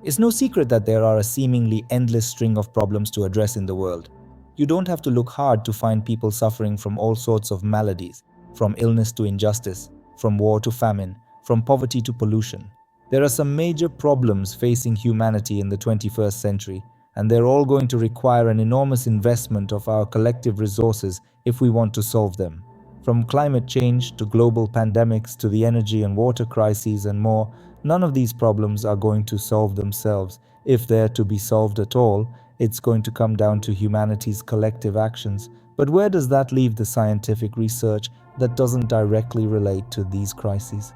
It's no secret that there are a seemingly endless string of problems to address in the world. You don't have to look hard to find people suffering from all sorts of maladies, from illness to injustice, from war to famine, from poverty to pollution. There are some major problems facing humanity in the 21st century, and they're all going to require an enormous investment of our collective resources if we want to solve them. From climate change to global pandemics to the energy and water crises and more, none of these problems are going to solve themselves. If they're to be solved at all, it's going to come down to humanity's collective actions. But where does that leave the scientific research that doesn't directly relate to these crises?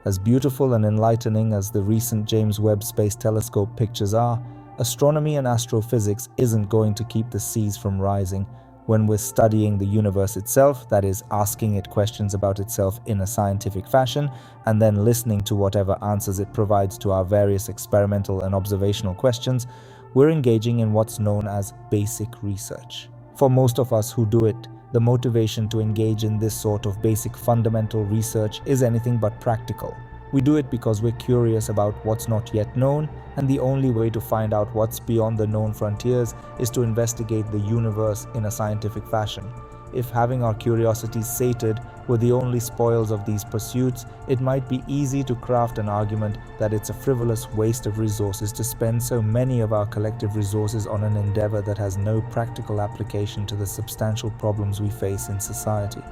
As beautiful and enlightening as the recent James Webb Space Telescope pictures are, astronomy and astrophysics isn't going to keep the seas from rising. When we're studying the universe itself, that is, asking it questions about itself in a scientific fashion, and then listening to whatever answers it provides to our various experimental and observational questions, we're engaging in what's known as basic research. For most of us who do it, the motivation to engage in this sort of basic fundamental research is anything but practical. We do it because we're curious about what's not yet known, and the only way to find out what's beyond the known frontiers is to investigate the universe in a scientific fashion. If having our curiosities sated were the only spoils of these pursuits, it might be easy to craft an argument that it's a frivolous waste of resources to spend so many of our collective resources on an endeavor that has no practical application to the substantial problems we face in society.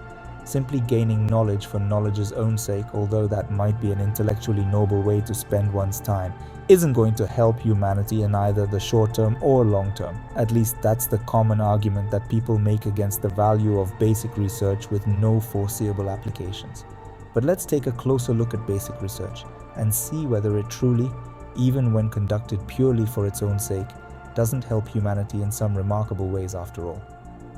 Simply gaining knowledge for knowledge's own sake, although that might be an intellectually noble way to spend one's time, isn't going to help humanity in either the short term or long term. At least that's the common argument that people make against the value of basic research with no foreseeable applications. But let's take a closer look at basic research and see whether it truly, even when conducted purely for its own sake, doesn't help humanity in some remarkable ways after all.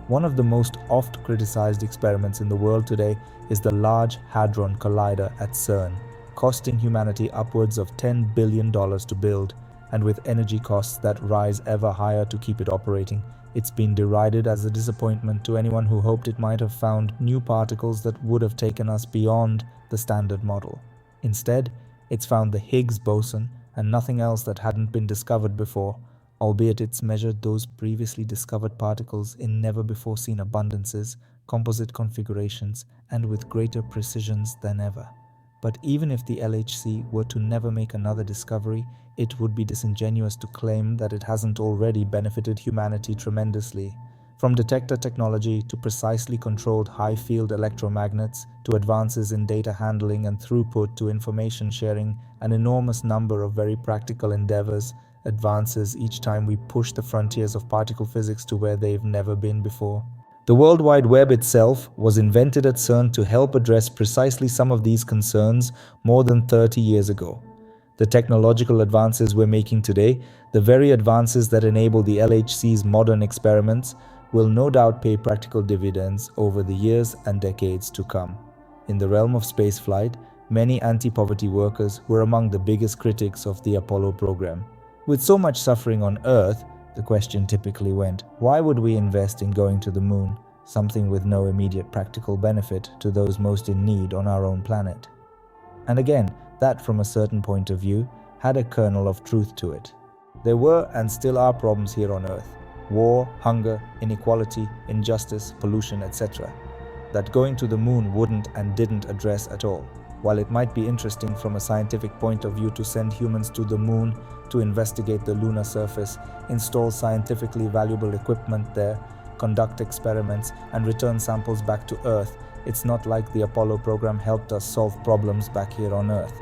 One of the most oft criticized experiments in the world today is the Large Hadron Collider at CERN, costing humanity upwards of $10 billion to build, and with energy costs that rise ever higher to keep it operating, it's been derided as a disappointment to anyone who hoped it might have found new particles that would have taken us beyond the standard model. Instead, it's found the Higgs boson and nothing else that hadn't been discovered before, albeit it's measured those previously discovered particles in never-before-seen abundances, composite configurations, and with greater precisions than ever. But even if the LHC were to never make another discovery, it would be disingenuous to claim that it hasn't already benefited humanity tremendously. From detector technology to precisely controlled high-field electromagnets, to advances in data handling and throughput to information sharing, an enormous number of very practical endeavors advances each time we push the frontiers of particle physics to where they've never been before. The World Wide Web itself was invented at CERN to help address precisely some of these concerns more than 30 years ago. The technological advances we're making today, the very advances that enable the LHC's modern experiments, will no doubt pay practical dividends over the years and decades to come. In the realm of spaceflight, many anti-poverty workers were among the biggest critics of the Apollo program. With so much suffering on Earth, the question typically went, why would we invest in going to the moon, something with no immediate practical benefit to those most in need on our own planet? And again, that from a certain point of view had a kernel of truth to it. There were and still are problems here on Earth: war, hunger, inequality, injustice, pollution, etc. that going to the moon wouldn't and didn't address at all. While it might be interesting from a scientific point of view to send humans to the moon to investigate the lunar surface, install scientifically valuable equipment there, conduct experiments, and return samples back to Earth, it's not like the Apollo program helped us solve problems back here on Earth.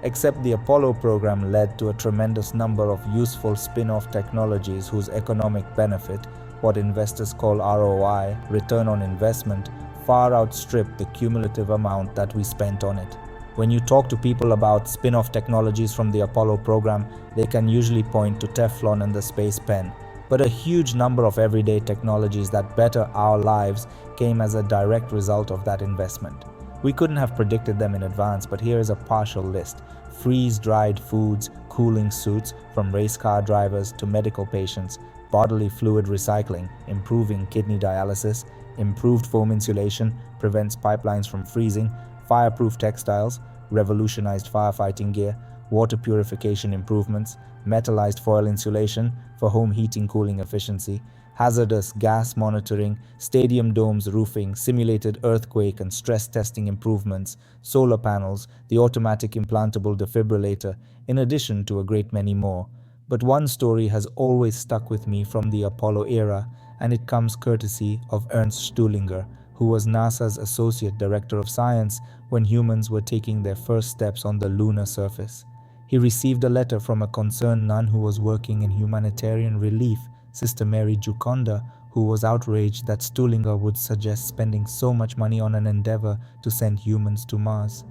Except the Apollo program led to a tremendous number of useful spin-off technologies whose economic benefit, what investors call ROI, return on investment, far outstripped the cumulative amount that we spent on it. When you talk to people about spin-off technologies from the Apollo program, they can usually point to Teflon and the space pen. But a huge number of everyday technologies that better our lives came as a direct result of that investment. We couldn't have predicted them in advance, but here is a partial list. Freeze-dried foods, cooling suits, from race car drivers to medical patients, bodily fluid recycling, improving kidney dialysis, improved foam insulation, prevents pipelines from freezing, fireproof textiles, revolutionized firefighting gear, water purification improvements, metallized foil insulation for home heating cooling efficiency, hazardous gas monitoring, stadium domes roofing, simulated earthquake and stress testing improvements, solar panels, the automatic implantable defibrillator, in addition to a great many more. But one story has always stuck with me from the Apollo era, and it comes courtesy of Ernst Stuhlinger, who was NASA's Associate Director of Science when humans were taking their first steps on the lunar surface. He received a letter from a concerned nun who was working in humanitarian relief, Sister Mary Juconda, who was outraged that Stuhlinger would suggest spending so much money on an endeavor to send humans to Mars.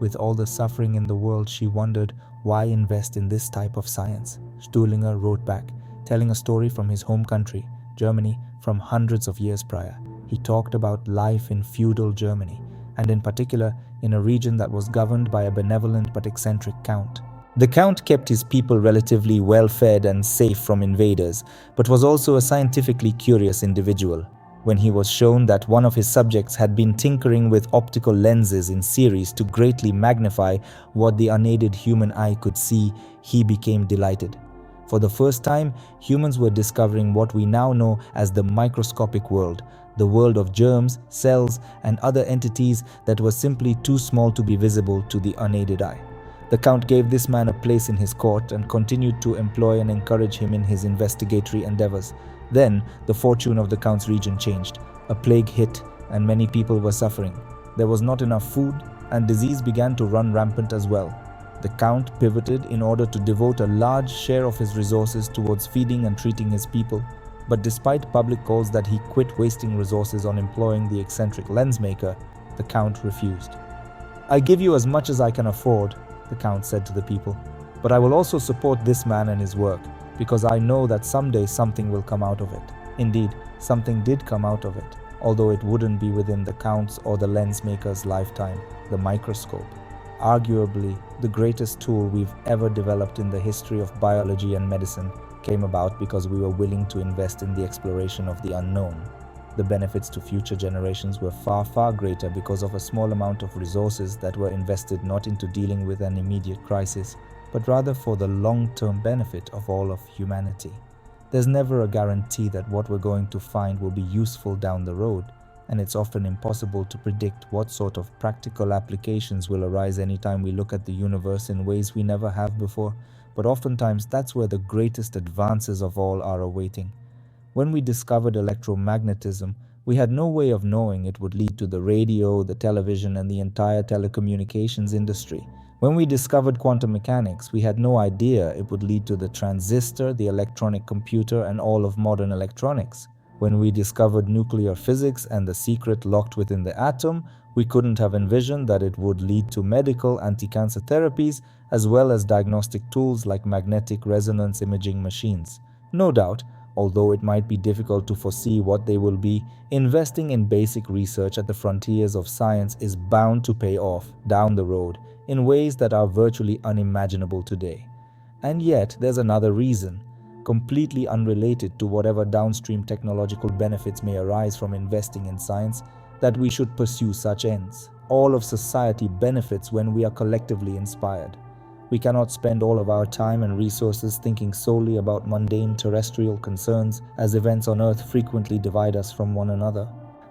With all the suffering in the world, she wondered why invest in this type of science. Stuhlinger wrote back, telling a story from his home country, Germany, from hundreds of years prior. He talked about life in feudal Germany, and in particular in a region that was governed by a benevolent but eccentric count. The count kept his people relatively well-fed and safe from invaders, but was also a scientifically curious individual. When he was shown that one of his subjects had been tinkering with optical lenses in series to greatly magnify what the unaided human eye could see, he became delighted. For the first time, humans were discovering what we now know as the microscopic world, the world of germs, cells, and other entities that were simply too small to be visible to the unaided eye. The Count gave this man a place in his court and continued to employ and encourage him in his investigatory endeavors. Then, the fortune of the Count's region changed. A plague hit, and many people were suffering. There was not enough food, and disease began to run rampant as well. The Count pivoted in order to devote a large share of his resources towards feeding and treating his people. But despite public calls that he quit wasting resources on employing the eccentric lens maker, the Count refused. "I give you as much as I can afford," the Count said to the people, "but I will also support this man and his work, because I know that someday something will come out of it." Indeed, something did come out of it, although it wouldn't be within the Count's or the lens maker's lifetime: the microscope. Arguably, the greatest tool we've ever developed in the history of biology and medicine came about because we were willing to invest in the exploration of the unknown. The benefits to future generations were far, far greater because of a small amount of resources that were invested not into dealing with an immediate crisis, but rather for the long-term benefit of all of humanity. There's never a guarantee that what we're going to find will be useful down the road, and it's often impossible to predict what sort of practical applications will arise anytime we look at the universe in ways we never have before, but oftentimes that's where the greatest advances of all are awaiting. When we discovered electromagnetism, we had no way of knowing it would lead to the radio, the television, and the entire telecommunications industry. When we discovered quantum mechanics, we had no idea it would lead to the transistor, the electronic computer, and all of modern electronics. When we discovered nuclear physics and the secret locked within the atom, we couldn't have envisioned that it would lead to medical anti-cancer therapies, as well as diagnostic tools like magnetic resonance imaging machines. No doubt, although it might be difficult to foresee what they will be, investing in basic research at the frontiers of science is bound to pay off down the road in ways that are virtually unimaginable today. And yet, there's another reason, completely unrelated to whatever downstream technological benefits may arise from investing in science, that we should pursue such ends. All of society benefits when we are collectively inspired. We cannot spend all of our time and resources thinking solely about mundane terrestrial concerns, as events on Earth frequently divide us from one another.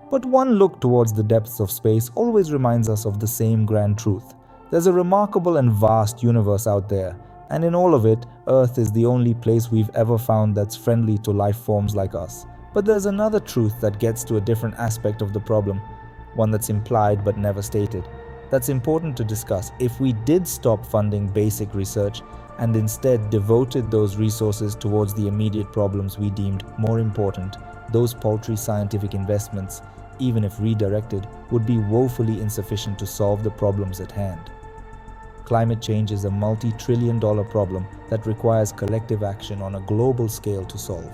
But one look towards the depths of space always reminds us of the same grand truth. There's a remarkable and vast universe out there, and in all of it, Earth is the only place we've ever found that's friendly to life forms like us. But there's another truth that gets to a different aspect of the problem, one that's implied but never stated. That's important to discuss. If we did stop funding basic research and instead devoted those resources towards the immediate problems we deemed more important, those paltry scientific investments, even if redirected, would be woefully insufficient to solve the problems at hand. Climate change is a multi-trillion-dollar problem that requires collective action on a global scale to solve.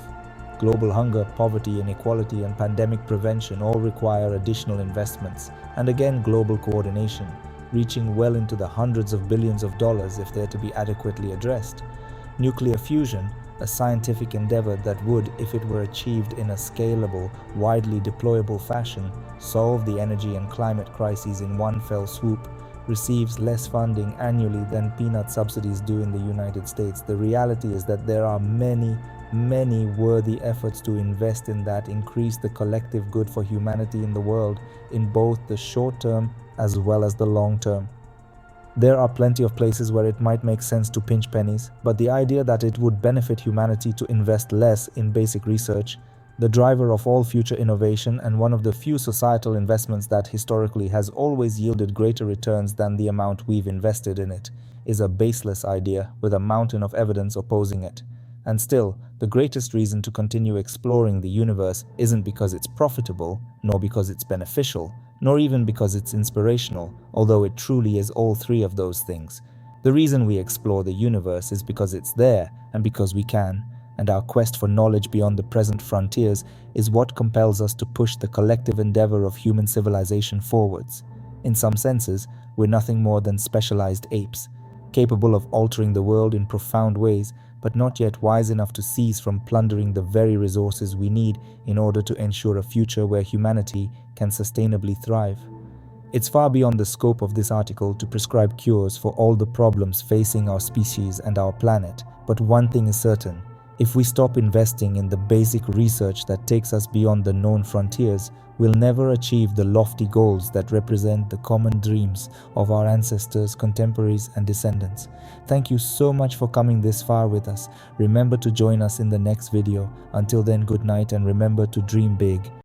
Global hunger, poverty, inequality, and pandemic prevention all require additional investments, and again global coordination, reaching well into the hundreds of billions of dollars if they're to be adequately addressed. Nuclear fusion, a scientific endeavor that would, if it were achieved in a scalable, widely deployable fashion, solve the energy and climate crises in one fell swoop, receives less funding annually than peanut subsidies do in the United States, the reality is that there are many worthy efforts to invest in that increase the collective good for humanity in the world in both the short term as well as the long term. There are plenty of places where it might make sense to pinch pennies, but the idea that it would benefit humanity to invest less in basic research, the driver of all future innovation and one of the few societal investments that historically has always yielded greater returns than the amount we've invested in it, is a baseless idea with a mountain of evidence opposing it. And still, the greatest reason to continue exploring the universe isn't because it's profitable, nor because it's beneficial, nor even because it's inspirational, although it truly is all three of those things. The reason we explore the universe is because it's there and because we can, and our quest for knowledge beyond the present frontiers is what compels us to push the collective endeavor of human civilization forwards. In some senses, we're nothing more than specialized apes, capable of altering the world in profound ways, but not yet wise enough to cease from plundering the very resources we need in order to ensure a future where humanity can sustainably thrive. It's far beyond the scope of this article to prescribe cures for all the problems facing our species and our planet, but one thing is certain: if we stop investing in the basic research that takes us beyond the known frontiers, we'll never achieve the lofty goals that represent the common dreams of our ancestors, contemporaries, and descendants. Thank you so much for coming this far with us. Remember to join us in the next video. Until then, good night, and remember to dream big.